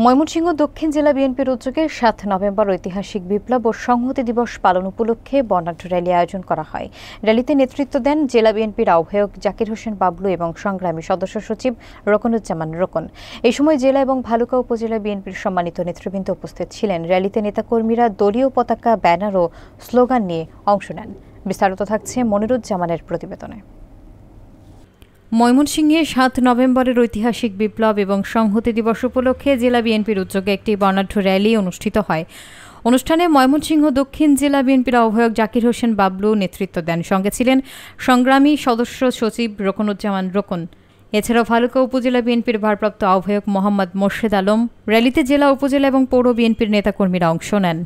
ময়মনসিংহ দক্ষিণ জেলা বিএনপির উদ্যোগে ৭ নভেম্বর ঐতিহাসিক বিপ্লব ও সংহতি দিবস পালন উপলক্ষে বর্ণাঢ্য র্যালি আয়োজন করা হয়। র্যালিতে নেতৃত্ব দেন জেলা বিএনপির আহ্বায়ক জাকির হোসেন বাবলু এবং সংগ্রামী সদস্য সচিব রকনুজ্জামান রকন। এই সময় জেলা এবং ভালুকা উপজেলা বিএনপির সম্মানিত নেতৃবৃন্দ উপস্থিত ছিলেন। র্যালিতে নেতাকর্মীরা দলীয় পতাকা, ব্যানার ও স্লোগান নিয়ে অংশ নেন। বিস্তারিত থাকছে মনিরুজ্জামানের প্রতিবেদনে। ময়মনসিংহে ৭ নভেম্বরের ঐতিহাসিক বিপ্লব এবং সংহতি দিবস উপলক্ষে জেলা বিএনপির উদ্যোগে একটি বর্ণাঢ্য র্যালি অনুষ্ঠিত হয়। অনুষ্ঠানে ময়মনসিংহ দক্ষিণ জেলা বিএনপির আহ্বায়ক জাকির হোসেন বাবলু নেতৃত্ব দেন। সঙ্গে ছিলেন সংগ্রামী সদস্য সচিব রকনুজ্জামান রকন। এছাড়াও ভালুকা উপজেলা বিএনপির ভারপ্রাপ্ত আহ্বায়ক মোহাম্মদ মোর্শেদ আলম। র্যালিতে জেলা, উপজেলা এবং পৌর বিএনপির নেতাকর্মীরা অংশ নেন।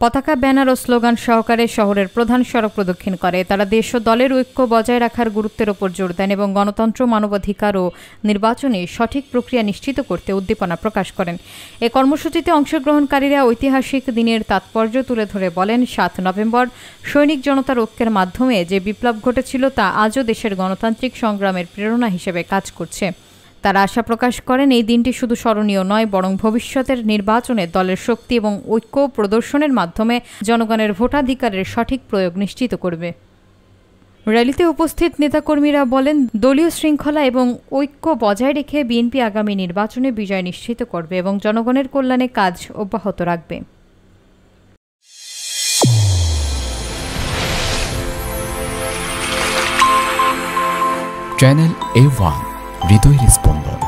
পতাকা, ব্যানার ও স্লোগান সহকারে শহরের প্রধান সড়ক প্রদক্ষিণ করে তারা দেশ ও দলের ঐক্য বজায় রাখার গুরুত্বের ওপর জোর দেন এবং গণতন্ত্র, মানবাধিকার ও নির্বাচনে সঠিক প্রক্রিয়া নিশ্চিত করতে উদ্দীপনা প্রকাশ করেন। এ কর্মসূচিতে অংশগ্রহণকারীরা ঐতিহাসিক দিনের তাৎপর্য তুলে ধরে বলেন, ৭ নভেম্বর সৈনিক জনতার ঐক্যের মাধ্যমে যে বিপ্লব ঘটেছিল তা আজও দেশের গণতান্ত্রিক সংগ্রামের প্রেরণা হিসেবে কাজ করছে। তারা আশা প্রকাশ করেন, এই দিনটি শুধু স্মরণীয় নয়, বরং ভবিষ্যতের নির্বাচনে দলের শক্তি এবং ঐক্য প্রদর্শনের মাধ্যমে জনগণের ভোটাধিকারের সঠিক প্রয়োগ নিশ্চিত করবে। র্যালিতে উপস্থিত নেতাকর্মীরা বলেন, দলীয় শৃঙ্খলা এবং ঐক্য বজায় রেখে বিএনপি আগামী নির্বাচনে বিজয় নিশ্চিত করবে এবং জনগণের কল্যাণে কাজ অব্যাহত রাখবে। চ্যানেল A1 হৃদয়ের স্পন্দন।